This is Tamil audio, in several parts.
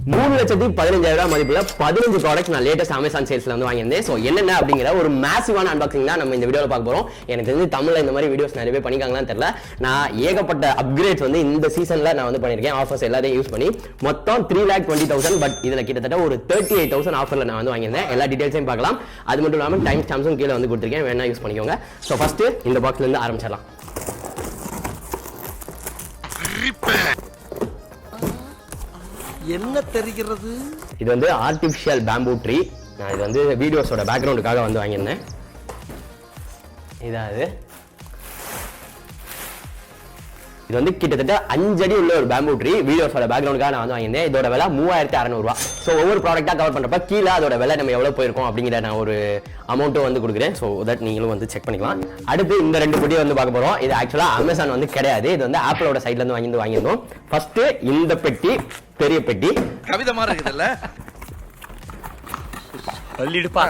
3,15,000 மதிப்புல 15 ப்ராடக்ட்ஸ் நான் லேட்டஸ்ட் அமேசான் சேல்ஸ்ல வந்து வாங்கியிருந்தேன். ஸோ என்னென்ன அப்படிங்கிற ஒரு மேசிவான அன்பாக்சிங் தான் நம்ம இந்த வீடியோவில் பார்க்க போறோம். எனக்கு தெரிஞ்சு தமிழ்ல இந்த மாதிரி வீடியோஸ் நிறைய பேர் பண்ணிக்காங்களான்னு தெரியல. நான் ஏகப்பட்ட அப்கிரேட்ஸ் வந்து இந்த சீசன்ல நான் வந்து பண்ணியிருக்கேன். ஆஃபர்ஸ் எல்லாத்தையும் யூஸ் பண்ணி மொத்தம் 3,20,000. பட் இதுல கிட்டத்தட்ட ஒரு 38,000 ஆஃபர்ல நான் வந்து வாங்கியிருந்தேன். எல்லா டீடைல்ஸையும் பார்க்கலாம். அது மட்டும் இல்லாமல் டைம் ஸ்டாம்ப்ஸும் கீழே வந்து கொடுத்துருக்கேன், வேணா யூஸ் பண்ணிக்கோங்க. ஸோ ஃபர்ஸ்ட் இந்த பாக்ஸ்ல இருந்து ஆரம்பிச்சிடலாம். என்ன தெரிகிறது? இது வந்து ஆர்டிஃபிஷியல் பேம்பூ ட்ரீ. நான் இது வந்து வீடியோஸோட பேக்ரவுண்டுக்காக வந்து வாங்கியிருந்தேன். இதாவது இது வந்து கிட்டத்தட்ட 5 அடி உள்ள ஒரு பேம்பூ ட்ரீ. வீடியோஸோட பேக்ரவுண்டுக்காக நான் வந்து வாங்கியிருந்தேன். இதோட விலை 3,600 ரூபா. ஸோ ஒவ்வொரு ப்ராடக்டாக கவர் பண்ணுறப்ப கீழே அதோட விலை நம்ம எவ்வளோ போயிருக்கோம் அப்படிங்கிற நான் ஒரு அமௌண்ட்டும் வந்து கொடுக்குறேன். ஸோ தட் நீங்களும் வந்து செக் பண்ணிக்கலாம். அடுத்து இந்த 2 பெட்டி வந்து பார்க்க போகிறோம். இது ஆக்சுவலாக அமேசான் வந்து கிடையாது, இது வந்து ஆப்பிளோட சைட்லேருந்து வாங்கியிருந்தோம். ஃபர்ஸ்ட் இந்த பெட்டி, பெரிய பெட்டி கவிதை மாதிரி இருக்குதுல்ல, சொல்லிடுப்பா.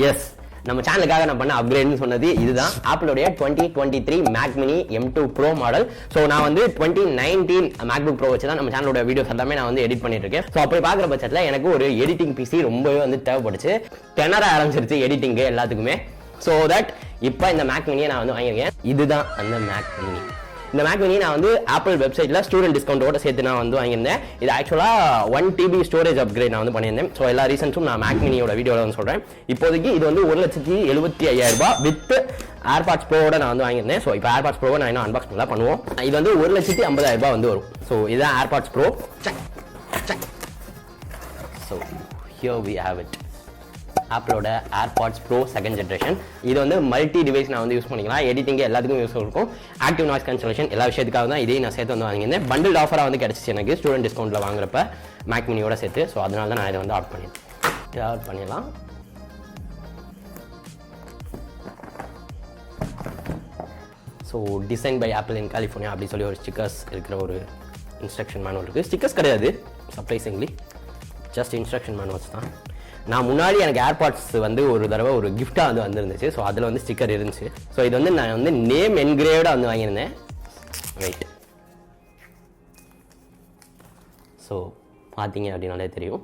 எஸ், நம்ம சேனலுக்காக நான் பண்ண அப்கிரேட்னு சொன்னது இதுதான். ஆப்பிளோடைய 2023 Mac mini M2 Pro model. So நான் வந்து 2019 MacBook Pro வச்சு தான் நம்ம சேனலோட வீடியோஸ் எல்லாமே நான் வந்து எடிட் பண்ணிட்டு இருக்கேன். ஸோ அப்படி பார்க்குற பட்சத்தில் எனக்கு ஒரு எடிட்டிங் பிசி ரொம்பவே வந்து தேவைப்படுச்சு. திணற ஆரம்பிச்சிருச்சு எடிட்டிங்கு எல்லாத்துக்குமே. ஸோ தட் இப்போ இந்த மேக் மினியை நான் வந்து வாங்கியிருக்கேன். இதுதான் அந்த மேக் மினி. இந்த மேக் மினி நான் வந்து ஆப்பிள் வெப்சைட்ல ஸ்டூடெண்ட் டிஸ்கவுண்டோட சேர்த்து நான் வந்து வாங்கியிருந்தேன். இது ஆக்சுவலாக 1 TB ஸ்டோரேஜ் அப்கிரேட் நான் வந்து பண்ணியிருந்தேன். ஸோ எல்லா ரீசன்ஸும் நான் மேக் மினியோட வீடியோவில் வந்து சொல்கிறேன். இப்போதைக்கு இது வந்து 1,75,000 வித் ஏர்பாட்ஸ் ப்ரோவோட நான் வந்து வாங்கியிருந்தேன். ஸோ இப்போ ஏர்பாட்ஸ் ப்ரோவை நான் இன்னும் அன்பாக்ஸ் பண்ணலாம் பண்ணுவோம். இது வந்து 1,50,000 வந்து வரும். ஸோ இதுதான் AirPods pro. So here we have it, ஆப்பிளோட ஏர்பாட்ஸ் ப்ரோ 2nd ஜென்ரேஷன். இது வந்து மல்டி டிவைஸ் நான் வந்து யூஸ் பண்ணிக்கலாம். எடிட்டிங் எல்லாத்துக்கும் யூஸ் இருக்கும். ஆக்டிவ் நாய்ஸ் கேன்சலேஷன் எல்லா விஷயத்துக்காக தான் இதையும் நான் சேர்த்து வந்து வாங்கியிருந்தேன். பண்டில் ஆஃபராக வந்து கிடச்சிச்சு எனக்கு ஸ்டூடெண்ட் டிஸ்கவுண்ட்டில் வாங்குறப்ப மேக் மினியோட சேர்த்து. ஸோ அதனால தான் நான் இதை வந்து ஆர்டர் பண்ணிடலாம். So design by Apple in California அப்படி சொல்லி ஒரு ஸ்டிக்கர்ஸ் இருக்கிற ஒரு இன்ஸ்ட்ரக்ஷன் மேனுவல் இருக்குது. ஸ்டிக்கர்ஸ் கிடையாது, சர்ப்ரைசிங்லி ஜஸ்ட் இன்ஸ்ட்ரக்ஷன் மேனுவல்ஸ் தான். நான் முன்னாடி எனக்கு ஏர்பாட்ஸ் வந்து ஒரு தடவை ஒரு கிஃப்டாக வந்து வந்துருந்துச்சு. ஸோ அதில் வந்து ஸ்டிக்கர் இருந்துச்சு. ஸோ இது வந்து நான் வந்து நேம் என்கிரேவ்டாக வந்து வாங்கியிருந்தேன். ரைட், ஸோ பார்த்தீங்க அப்படின்னாலே தெரியும்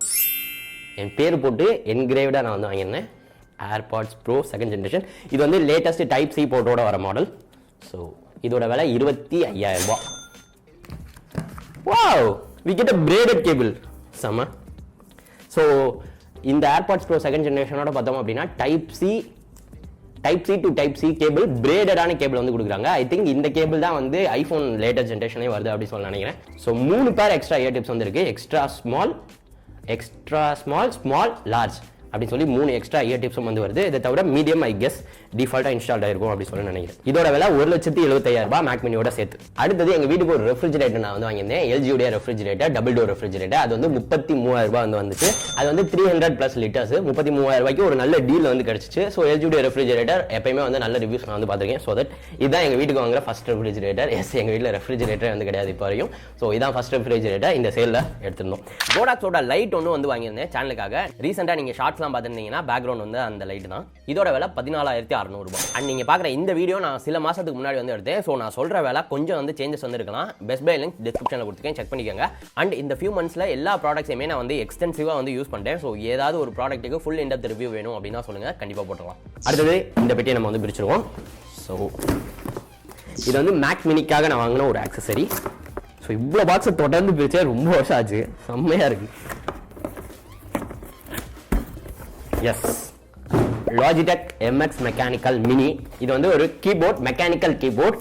என் பேர் போட்டு என்கிரேவ்டாக நான் வந்து வாங்கியிருந்தேன். AirPods pro 2nd generation. இது வந்து லேட்டஸ்ட் டைப் சி போர்ட்டோட வர மாடல். ஸோ இதோட விலை 25,000. Wow, we get a braided cable. செம. ஸோ இந்த ஏர்பாட்ஸ் ப்ரோ 2nd ஜென்ரேஷனோட பார்த்தோம் அப்படின்னா type C to type C cable, பிரேடடான கேபிள் வந்து கொடுக்குறாங்க. ஐ திங்க் இந்த கேபிள் தான் வந்து ஐஃபோன் லேட்டஸ்ட் ஜென்ரேஷனே வருது அப்படின்னு சொல்ல நினைக்கிறேன். ஸோ 3 பேர் எக்ஸ்ட்ரா இயர் டிப்ஸ் வந்து இருக்கு. எக்ஸ்ட்ரா ஸ்மால் லார்ஜ் அப்படின்னு சொல்லி 3 எக்ஸ்ட்ரா இயர் டிப்ஸும் வந்து வருது. இதை தவிர மீடியம் ஐ கெஸ் டிஃபால்ட்டாக இன்ஸ்டால் ஆயிருக்கும் அப்படின்னு சொல்லி நினைக்கிறேன். இதோட விலை 1,75,000 மேக் மினியோட சேர்த்து. அடுத்தது எங்கள் வீட்டுக்கு ஒரு ரெஃப்ரிஜரேட்டர் நான் வந்து வாங்கியிருந்தேன். LGயோட ரெஃப்ரிஜரேட்டர், டபுள் டோர் ரெஃப்ரிஜரேட்டர். அது வந்து 33,000 வந்து வந்துச்சு. அது வந்து 300+ லிட்டர்ஸ். 33,000 ஒரு நல்ல டீல் வந்து கிடைச்சிச்சு. ஸோ LGயோட ரெஃப்ரிஜரேட்டர் எப்பயுமே வந்து நல்ல ரிவ்யூஸ் நான் வந்து பார்த்துருக்கேன். ஸோ தட் இதுதான் எங்கள் வீட்டுக்கு வாங்குற ஃபர்ஸ்ட் ரெஃப்ரிஜரேட்டர். எஸ், எங்கள் வீட்டில் ரெஃப்ரிஜரேட்டர் வந்து கிடையாது இப்போ வரையும். ஸோ இதான் ஃபர்ஸ்ட் ரெஃப்ரிஜரேட்டர் இந்த சேலில் எடுத்திருந்தோம். போடாக்ஸோட லைட் ஒன்று வந்து வாங்கியிருந்தேன் சேனலுக்காக. ரீசெண்டாக நீங்கள் ஷார்ட்ஸ்லாம் பார்த்துருந்தீங்கன்னா பேக்ரவுண்ட் வந்து அந்த லைட் தான். இதோட விலை 14,600. அண்ட் நீங்க பார்க்குற இந்த வீடியோ நான் சில மாசத்துக்கு முன்னாடி வந்து எடுத்தேன். ஸோ நான் சொல்ற விலை கொஞ்சம் வந்து சேஞ்சஸ் வந்து இருக்கலாம். பெஸ்ட் பை லிங்க் டிஸ்கிரிப்ஷனில் கொடுத்துருக்கேன், செக் பண்ணிக்கோங்க. அண்ட் இந்த ஃபியூ மந்த்ஸ்ல எல்லா ப்ராடக்ட்ஸையுமே நான் வந்து எக்ஸ்டென்சிவாக வந்து யூஸ் பண்ணிட்டேன். ஸோ ஏதாவது ஒரு ப்ராடக்ட்டுக்கு ஃபுல் இன் டெப்த் ரிவ்யூ வேணும் அப்படின்னா சொல்லுங்க, கண்டிப்பாக போட்டுக்கலாம். அடுத்தது இந்த பெட்டியை நம்ம வந்து பிரிச்சிருவோம். ஸோ இது வந்து மேக் மினிக்காக நான் வாங்கின ஒரு ஆக்சசரி. ஸோ இவ்வளோ பாக்ஸை தொடர்ந்து பிரிச்சா ரொம்ப வருஷம் ஆச்சு, செம்மையா இருக்கு. Yes, Logitech MX mechanical mini. இது வந்து ஒரு keyboard, mechanical keyboard,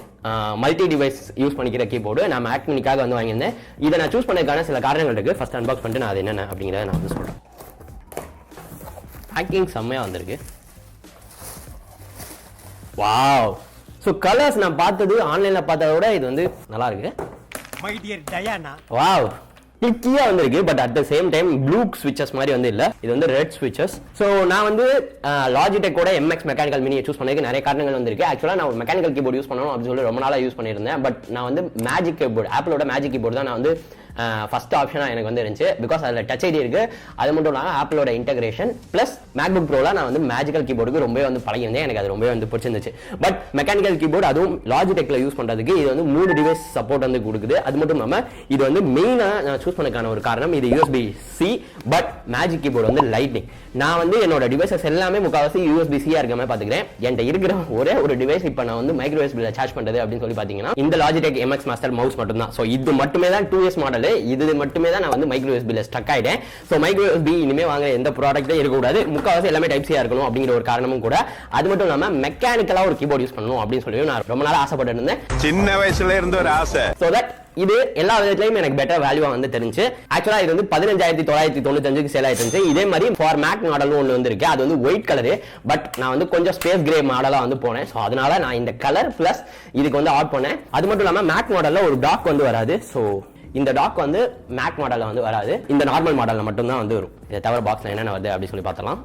multi device use பண்ணிக்கிற கீபோர்டு. நான் மேக் மினிக்காக வந்து வாங்கியிருந்தேன். இதை நான் சூஸ் பண்ணதுக்கான சில காரணங்கள் இருக்கு. ஃபர்ஸ்ட் அன்பாக்ஸ் பண்ணிட்டு நான் அது என்னென்ன அப்படிங்கிறத நான் வந்து சொல்றேன். பேக்கிங் செம்மையா வந்திருக்கு. வாவ், ஸோ கலர்ஸ் நான் பார்த்தது ஆன்லைன்ல பார்த்ததை விட இது வந்து நல்லா இருக்கு. மை டியர் டயானா, வாவ், கிளிக்கியா வந்திருக்கு. But at the same time blue ஸ்விட்சஸ் மாதிரி வந்து இல்ல, இது வந்து ரெட் ஸ்விட்சஸ். ஸோ நான் வந்து லாஜிடெக்கோட MX மெக்கானிக்கல் மினியை சூஸ் பண்ணதுக்கு நிறைய காரணங்கள் வந்திருக்கு. ஆக்சுவலா நான் ஒரு மெக்கானிக்கல் கீபோர்டு யூஸ் பண்ணணும் அப்படின்னு சொல்லி ரொம்ப நாளா யூஸ் பண்ணியிருந்தேன். பட் நான் வந்து மேஜிக் கீபோர்டு, ஆப்பிளோட மேஜிக் கீபோர்டு தான் நான் வந்து ஃபர்ஸ்ட் ஆப்ஷனாக எனக்கு வந்து இருந்துச்சு. பிகாஸ் அதில் டச் ஐடி இருக்கு, அது மட்டும் இல்லாமல் ஆப்பிளோட இன்டகிரேஷன் ப்ளஸ் மேக்புக் ப்ரோவில் நான் வந்து மேஜிக்கல் கீபோர்டுக்கு ரொம்பவே வந்து பழகிருந்தேன். எனக்கு அது ரொம்பவே வந்து பிடிச்சிருந்துச்சு. பட் மெக்கானிக்கல் கீபோர்டு அதுவும் லாஜிடெக்ல யூஸ் பண்ணுறதுக்கு இது வந்து 3 டிவைஸ் சப்போர்ட் வந்து கொடுக்குது. அது மட்டும் இல்லாமல் இது வந்து மெயினாக நான் சூஸ் பண்ணக்கான ஒரு காரணம் இது USB-C பட் மேஜிக் கீபோர்டு வந்து லைட்னிங். நான் வந்து என்னோட டிவைசஸ் எல்லாமே முக்கால்வாசி USB-C-யா இருக்க மாதிரி பார்த்துக்கிறேன். என்கிட்ட இருக்கிற ஒரே ஒரு டிவைஸ் இப்போ நான் வந்து மைக்ரோ USB-ல சார்ஜ் பண்ணுறது அப்படின்னு சொல்லி பார்த்தீங்கன்னா இந்த லாஜிடெக் MX மாஸ்டர் மவுஸ் மட்டும் தான். ஸோ இது மட்டுமே தான் 2S மாடல், இது மட்டுமே தான் நான் வந்து மைக்ரோ USB-ல ஸ்டக் ஆயிட்டேன். ஸோ மைக்ரோ USB இனிமே வாங்குற எந்த ப்ராடக்ட்டும் இருக்கக்கூடாது, முக்கால்வாசி எல்லாமே டைப்-சியா இருக்கணும் அப்படிங்கிற ஒரு காரணமும் கூட. அது மட்டும் இல்லாமல் மெக்கானிக்கலா ஒரு கீபோர்டு யூஸ் பண்ணணும் அப்படின்னு சொல்லி நான் ரொம்ப நாள் ஆசைப்பட்டு இருந்தேன். சின்ன வயசுல இருந்து ஒரு ஆசை. ஸோ தட் இது எல்லா விதத்திலையும் எனக்கு பெட்டர் வேல்யூவா வந்து தெரிஞ்சு. ஆக்சுவலா இது வந்து 15,995 சேல் ஆயிட்டு இருந்துச்சு. இதே மாதிரி ஃபார் மேக் மாடலும் ஒன்று வந்து இருக்கு, அது வந்து ஒயிட் கலரு. பட் நான் வந்து கொஞ்சம் ஸ்பேஸ் கிரே மாடலா வந்து போனேன். ஸோ அதனால நான் இந்த கலர் பிளஸ் இதுக்கு வந்து ஆட் பண்ணேன். அது மட்டும் இல்லாம மேக் மாடல்ல ஒரு டாக் வந்து வராது. ஸோ இந்த டாக் வந்து மேக் மாடல்ல வந்து வராது, இந்த நார்மல் மாடல்ல மட்டும் தான் வந்து வரும். இதை தவிர பாக்ஸ்ல என்னென்ன வருது அப்படின்னு சொல்லி பார்த்தலாம்.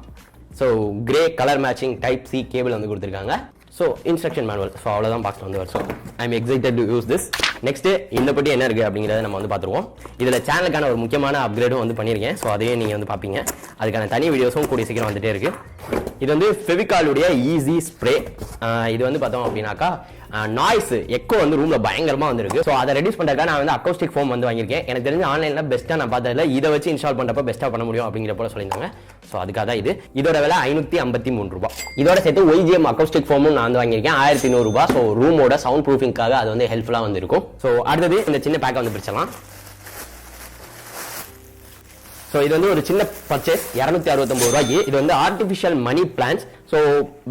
So grey colour matching type C cable வந்து கொடுத்துருக்காங்க. So instruction manual. ஸோ அவ்வளோதான் பாக்ஸ்ல வந்து வரும். So I am excited to use this. Next இந்த பட்டி என்ன இருக்கு அப்படிங்கிறத நம்ம வந்து பார்த்துருவோம். இதில் சேனலுக்கான ஒரு முக்கியமான அப்கிரேடும் வந்து பண்ணியிருக்கேன். ஸோ அதையும் நீங்கள் வந்து பார்ப்பீங்க. அதுக்கான தனி வீடியோஸும் கூடிய சீக்கிரம் வந்துட்டே இருக்கு. இது வந்து ஃபெவிகாலுடைய ஈஸி ஸ்ப்ரே. இது வந்து பார்த்தோம் அப்படின்னாக்கா நாய்ஸ் எக்கோ வந்து ரூம்ல பயங்கரமா வந்திருக்கு. ஸோ அதை ரெடியூஸ் பண்றதுக்காக நான் வந்து அக்கௌஸ்டிக் ஃபோம் வந்து வாங்கியிருக்கேன். எனக்கு தெரிஞ்ச ஆன்லைன்ல பெஸ்ட்டாக நான் பார்த்ததில்ல, இதை வச்சு இன்ஸ்டால் பண்றப்ப பெஸ்ட்டாக பண்ண முடியும் அப்படிங்கிற போல சொல்லியிருந்தாங்க. ஸோ அதுக்காக தான் இது. இதோட விலை 553 ரூபாய். இதோட சேர்த்து OIGM அக்கௌஸ்டிக் ஃபோமும் நான் வந்து வாங்கியிருக்கேன் 1100 ரூபாய். ஸோ ரூமோட சவுண்ட் ப்ரூஃபிங்காக அது வந்து ஹெல்ப்ஃபுல்லாக வந்து இருக்கும். ஸோ அடுத்தது இந்த சின்ன பேக்கை வந்து பிரிச்சலாம். ஸோ இது வந்து ஒரு சின்ன பர்ச்சேஸ் 269 ரூபாய்க்கு. இது வந்து ஆர்டிஃபிஷியல் மணி பிளான்ஸ். ஸோ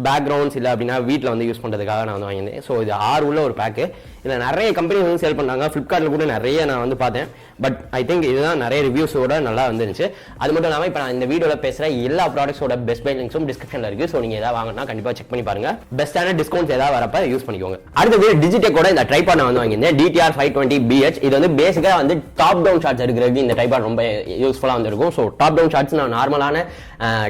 பேக்ரவுண்ட்ஸ் இல்லை அப்படின்னா வீட்டில் வந்து யூஸ் பண்ணுறதுக்காக நான் வந்து வாங்கியிருந்தேன். ஸோ இது 6 உள்ள ஒரு பேக்கு. இதில் நிறைய கம்பெனி வந்து சேல் பண்ணாங்க. ஃப்ளிப்கார்ட்டில் கூட நிறைய நான் வந்து பார்த்தேன். பட் ஐ திங்க் இதுதான் நிறைய ரிவ்யூஸோட நல்லா வந்துருந்துச்சு. அது மட்டும் இல்லாமல் இப்போ நான் இந்த வீடியோவில் பேசுகிற எல்லா ப்ராடக்ட்ஸோட பெஸ்ட் பை லிங்க்ஸும் டிஸ்கிரிப்ஷனில் இருக்குது. ஸோ நீங்கள் எதாவது வாங்கினா கண்டிப்பாக செக் பண்ணி பாருங்க. பெஸ்ட்டான டிஸ்கவுண்ட்ஸ் ஏதாவது வரப்ப யூஸ் பண்ணிக்கோங்க. அடுத்தது டிஜிடெக்கோட இந்த ட்ரைபாட் நான் வந்து வாங்கியிருந்தேன். DTR 520BH. இது வந்து பேசிக்காக வந்து டாப் டவுன் ஷாட்ஸ் எடுக்கிறதுக்கு இந்த ட்ரைபாட் ரொம்ப யூஸ்ஃபுல்லாக வந்து இருக்கும். ஸோ டாப் டவுன் ஷாட்ஸ் நான் நார்மலான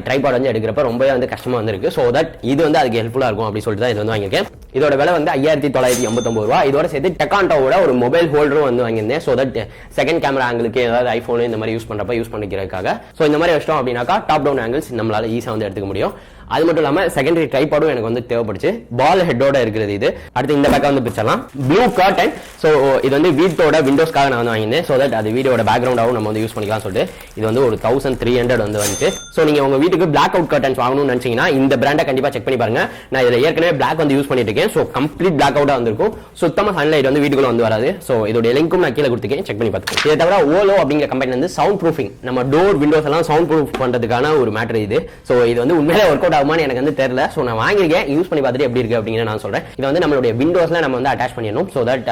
ட்ரைபாட் வந்து எடுக்கிறப்ப ரொம்பவே வந்து கஷ்டமாக வந்துருக்கு. ஸோ தட் இது வந்து அதுக்கு ஹெல்ப்ஃபுல்லாக இருக்கும் அப்படின்னு சொல்லிட்டு தான் இது வந்து வாங்கியிருக்கேன். இதோட விலை வந்து 5,989 ரூபாய். இதோட சேர்த்து டெக்கான்டோட ஒரு மொபைல் ஹோல்டரும் வந்து வாங்கியிருந்தேன். ஸோ தட் செகண்ட் கேமரா ஆங்கிளுக்கு ஏதாவது ஐபோன் இந்த மாதிரி யூஸ் பண்றப்ப யூஸ் பண்ணிக்கிறதுக்காக. ஸோ இந்த மாதிரி வச்சிட்டோம் அப்படின்னாக்கா டாப் டவுன் ஆங்கிள்ஸ் நம்மளால ஈஸியாக வந்து எடுத்துக்க முடியும். அது மட்டும் இல்லாமல் செகண்டரி ட்ரைபாடும் எனக்கு வந்து தேவைப்படுச்சு. பால் ஹெட்டோட இருக்கிறது இது. அடுத்து இந்த பேக்கை வந்து பிரிச்சலாம். Blue curtain. ஸோ இது வந்து வீட்டோட விண்டோஸ்க்காக நான் வந்து வாங்கியிருந்தேன். ஸோ தட் அது வீடியோட பேக்ரவுண்டாகவும் நம்ம வந்து யூஸ் பண்ணிக்கலாம் சொல்லிட்டு இது வந்து ஒரு 1300 வந்து வந்துச்சு. ஸோ நீங்க உங்க வீட்டுக்கு பிளாக் அவுட் கர்டன்ஸ் வாங்கணும்னு நினைச்சீங்கன்னா இந்த பிராண்டை கண்டிப்பா செக் பண்ணி பாருங்க. நான் இதில் ஏற்கனவே பிளாக் வந்து யூஸ் பண்ணிட்டு இருக்கேன். ஸோ கம்ப்ளீட் பிளாக் அவுட்டா வந்திருக்கும். சுத்தமாக சன்லைட் வந்து வீட்டுக்குள்ள வந்து வராது. ஸோ இதோட லிங்க்கும் நான் கீழே கொடுத்துருக்கேன், செக் பண்ணி பார்த்துக்கோங்க. இதை தவிர ஓலோ அப்படிங்கிற கம்பெனி வந்து சவுண்ட் ப்ரூஃபிங், நம்ம டோர் விண்டோஸ் எல்லாம் சவுண்ட் ப்ரூஃப் பண்றதுக்கான ஒரு மேட்டர் இது. ஸோ இது வந்து உண்மையிலே ஒர்க் அவுட் ஆகுமான்னு எனக்கு வந்து தெரியல. ஸோ நான் வாங்கியிருக்கேன், யூஸ் பண்ணி பார்த்துட்டு எப்படி இருக்கு அப்படிங்கிற நான் சொல்றேன். இது வந்து நம்மளுடைய விண்டோஸ்ல நம்ம வந்து அட்டாச் பண்ணிடணும். ஸோ தட்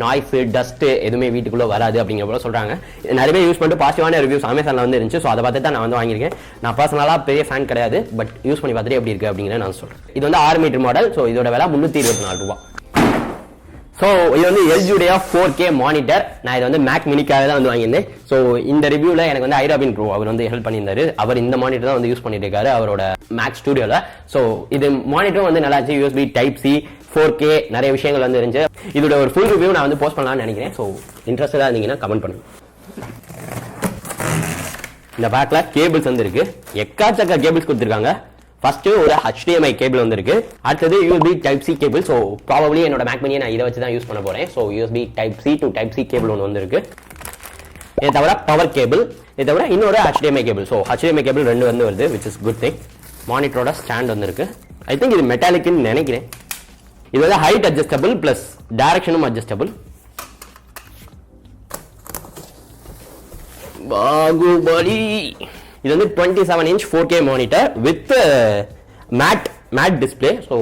நாய்ஸ் டஸ்ட் எதுவுமே வீட்டுக்குள்ள வராது அப்படிங்கிற போல சொல்றாங்க. நிறைய பேர் யூஸ் பண்ணிட்டு பாசிட்டிவான ரிவ்யூஸ் அமேசான்ல வந்து இருந்துச்சு. ஸோ அதை பார்த்து தான் நான் வந்து வாங்கியிருக்கேன். நான் பர்சனலா பெரிய ஃபேன் கிடையாது, பட் யூஸ் பண்ணி பார்த்துட்டு எப்படி இருக்கு அப்படிங்கிற நான் சொல்றேன். இது வந்து 6 மீட்டர் மாடல். ஸோ இதோட விலை 324 ரூபாய். ஸோ இது வந்து LGடைய 4K மானிட்டர். நான் இதை வந்து மேக் மினிக்காக தான் வந்து வாங்கியிருந்தேன். ஸோ இந்த ரிவ்யூவில் எனக்கு வந்து ஐராபின் ப்ரோ அவர் வந்து ஹெல்ப் பண்ணியிருந்தாரு. அவர் இந்த மானிட்டர் தான் வந்து யூஸ் பண்ணிட்டு இருக்காரு அவரோட மேக் ஸ்டுடியோவில். ஸோ இது மானிட்டரும் வந்து நல்லா இருந்துச்சு. USB Type-C 4K நிறைய விஷயங்கள் வந்து இருந்துச்சு. இதோட ஒரு ஃபுல் ரிவ்யூ நான் வந்து போஸ்ட் பண்ணலாம்னு நினைக்கிறேன். ஸோ இன்ட்ரெஸ்டடாக இருந்தீங்கன்னா கமெண்ட் பண்ணுங்க. இந்த பேக்ல கேபிள்ஸ் வந்து இருக்கு. எக்காச்சக்க கேபிள்ஸ் கொடுத்துருக்காங்க. ஃபர்ஸ்ட் ஒரு HDMI கேபிள் வந்திருக்கு. அடுத்தது USB Type-C cable. So probably என்னோட மேக் மினியை நான் இதை வச்சு தான் யூஸ் பண்ண போறேன். So USB Type-C to Type-C cable ஒன்று வந்திருக்கு. இதை தவிர பவர் கேபிள், இதை தவிர இன்னொரு HDMI cable. So HDMI cable 2 வந்து வருது, விச் இஸ் குட் திங். மானிட்டரோட ஸ்டாண்ட் வந்திருக்கு. ஐ திங்க் இது மெட்டாலிக்னு நினைக்கிறேன். இது வந்து ஹைட் அட்ஜஸ்டபிள் பிளஸ் டைரக்ஷனும் அட்ஜஸ்டபிள். பாகுபலி. இது வந்து 27 inch 4K monitor with matte display. So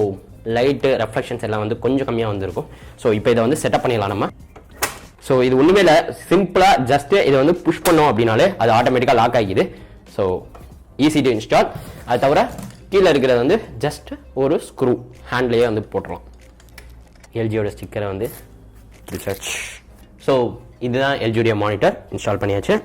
light reflections எல்லாம் வந்து கொஞ்சம் கம்மியாக வந்துருக்கும். ஸோ இப்போ இதை வந்து செட்டப் பண்ணிடலாம் நம்ம. ஸோ இது ஒன்றுமே இல்லை, சிம்பிளாக ஜஸ்ட் இதை வந்து புஷ் பண்ணோம் அப்படின்னாலே அது ஆட்டோமேட்டிக்காக லாக் ஆகிக்குது. So easy to install. அது தவிர கீழே இருக்கிறது வந்து ஜஸ்ட் ஒரு ஸ்க்ரூ ஹேண்ட்லேயே வந்து போட்டுடலாம். எல்ஜியோட ஸ்டிக்கரை வந்து ஸோ இதுதான் எல்ஜியோட மானிட்டர் இன்ஸ்டால் பண்ணியாச்சு.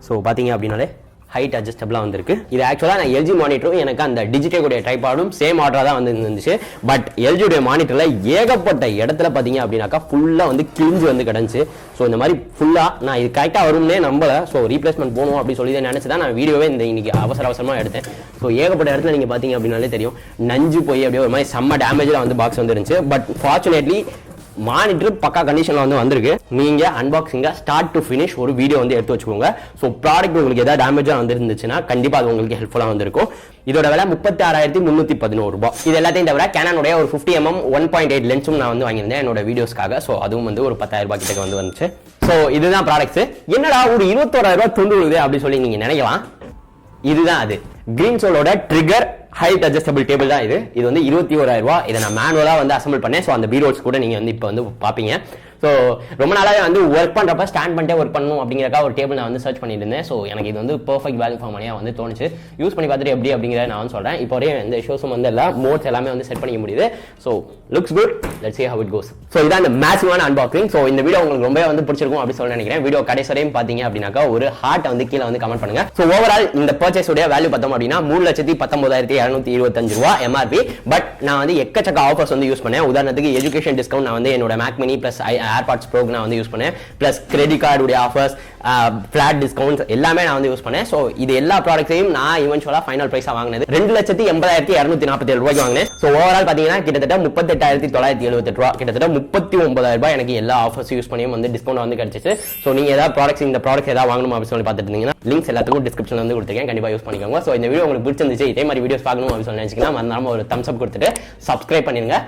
ஸோ பார்த்தீங்க அப்படின்னாலே ஹைட் அட்ஜஸ்டபிளாக வந்திருக்கு. இது ஆக்சுவலாக நான் எல்ஜி மானிட்டரும் எனக்கு அந்த டிஜிட்டேக்குடைய ட்ரைபாடும் சேம் ஆர்டராக தான் வந்து இருந்துச்சு. பட் எல்ஜியுடைய மானிட்டரில் ஏகப்பட்ட இடத்துல பார்த்தீங்க அப்படின்னாக்கா ஃபுல்லாக வந்து கிழிஞ்சு வந்து கிடந்துச்சு. ஸோ இந்த மாதிரி ஃபுல்லாக நான் இது கரெக்டாக வரும்னே நம்பலை. ஸோ ரீப்ளேஸ்மெண்ட் போகணும் அப்படி சொல்லி நினச்சி தான் நான் வீடியோவே இந்த இன்னைக்கு அவசரமாக எடுத்தேன். ஸோ ஏகப்பட்ட இடத்துல நீங்கள் பார்த்தீங்க அப்படின்னாலே தெரியும் நஞ்சு போய் அப்படியே ஒரு மாதிரி செம்ம டேமேஜில் வந்து பாக்ஸ் வந்து இருந்துச்சு. பட் ஃபார்ச்சுனேட்லி மானிட்டர் பக்கா கண்டிஷன்ல வந்து வந்திருக்கு. நீங்க அன்பாக்சிங்கா ஸ்டார்ட் டு ஃபினிஷ் ஒரு வீடியோ வந்து எடுத்து வச்சுக்கோங்க. ஸோ ப்ராடக்ட் உங்களுக்கு ஏதாவது டேமேஜா வந்து இருந்துச்சுன்னா கண்டிப்பா அது உங்களுக்கு ஹெல்ப்ஃபுல்லா வந்திருக்கும். இதோட விலை 36,311 ரூபாய். இது எல்லாத்தையும் தவிர கேனனுடைய ஒரு 50mm 1.8 லென்ஸும் நான் வந்து வாங்கியிருந்தேன் என்னோட வீடியோஸ்க்காக. ஸோ அதுவும் வந்து ஒரு 10,000 ரூபாய் கிட்ட வந்து வந்துச்சு. ஸோ இதுதான் ப்ராடக்ட்ஸ். என்னடா ஒரு 21,000 ரூபாய் துண்டு விழுது அப்படி சொல்லி நீங்க நினைக்கலாம். இதுதான் அது கிரீன் சோலோட ட்ரிகர் ஹைட் அட்ஜஸ்டபிள் டேபிள் தான் இது. இது வந்து 21,000 ரூபாய். இதை நான் மேனுவலா வந்து அசம்பிள் பண்ணேன். ஸோ அந்த பீரோல்ஸ் கூட நீங்க வந்து இப்போ வந்து பார்ப்பீங்க. ஸோ ரொம்ப நாளாவே வந்து ஒர்க் பண்ணுறப்ப ஸ்டாண்ட் பண்ணிட்டே ஒர்க் பண்ணணும் அப்படிங்கிறக்கா ஒரு டேபிள் நான் வந்து சர்ச் பண்ணிட்டு இருந்தேன். ஸோ எனக்கு இது வந்து பர்ஃபெக்ட் வேல்யூ ஃபார் மணியாக வந்து தோணுச்சு. யூஸ் பண்ணி பார்த்துட்டு எப்படி அப்படிங்கிறத நான் வந்து சொல்கிறேன். இப்போ வரையும் எந்த இஷ்யூஸும் வந்து இல்லை. மோட்ஸ் எல்லாமே வந்து செட் பண்ணிக்க முடியுது. So looks good. Let's see how it goes. So இதான் இந்த மேசிவான அன்பாக்சிங். ஸோ இந்த வீடியோ உங்களுக்கு ரொம்ப வந்து பிடிச்சிருக்கும் அப்படின்னு சொல்லி நினைக்கிறேன். வீடியோ கடைசி வரையும் பார்த்தீங்க அப்படின்னாக்கா ஒரு ஹார்ட் வந்து கீழே வந்து கமெண்ட் பண்ணுங்க. ஸோ ஓவரால் இந்த பர்ச்சேஸ் உடைய வேல்யூ பார்த்தோம் அப்படின்னா 3,19,225 ரூபாய் எம்ஆர்பி. பட் நான் வந்து எக்கச்சக்க ஆஃபர்ஸ் வந்து யூஸ் பண்ணேன். உதாரணத்துக்கு எஜுகேஷன் டிஸ்கவுண்ட் நான் வந்து என்னோட Mac mini plus AirPods bro நான் வந்து யூஸ் பண்ணேன். Plus credit card offers, flat discounts எல்லாமே நான் வந்து யூஸ் பண்ணேன். ஸோ இது எல்லா ப்ராடக்ட்ஸையும் நான் ஈவென்ச்சுவலா ஃபைனல் பிரைஸா வாங்கினது 2,80,247 ரூபாய்க்கு வாங்கினேன். ஸோ ஓவரால் பார்த்தீங்கன்னா கிட்டத்தட்ட 38,978 ரூபாய், கிட்டத்தட்ட 39,000 ரூபாய் எனக்கு எல்லா ஆஃபர்ஸ் யூஸ் பண்ணியும் வந்து டிஸ்கவுண்ட் வந்து கிடைச்சிச்சு. ஸோ நீங்க ஏதாவது ப்ராடக்ட்ஸ் இந்த ப்ராடக்ட்ஸ் ஏதாவது வாங்கணும் அப்படின்னு சொல்லி பார்த்துட்டு இருந்தீங்கன்னா லிங்க்ஸ் எல்லாத்துக்கும் டிஸ்கிரிப்ஷன்ல வந்து கொடுத்துருக்கேன். கண்டிப்பா யூஸ் பண்ணிக்கோங்க. ஸோ இந்த வீடியோ உங்களுக்கு பிடிச்சிருந்துச்சு, இதே மாதிரி வீடியோஸ் பார்க்கணும் அப்படின்னு சொல்லி நினைச்சீங்கன்னா மறக்காம ஒரு தம்ஸ் அப் கொடுத்துட்டு சப்ஸ்கிரைப் பண்ணிருங்க.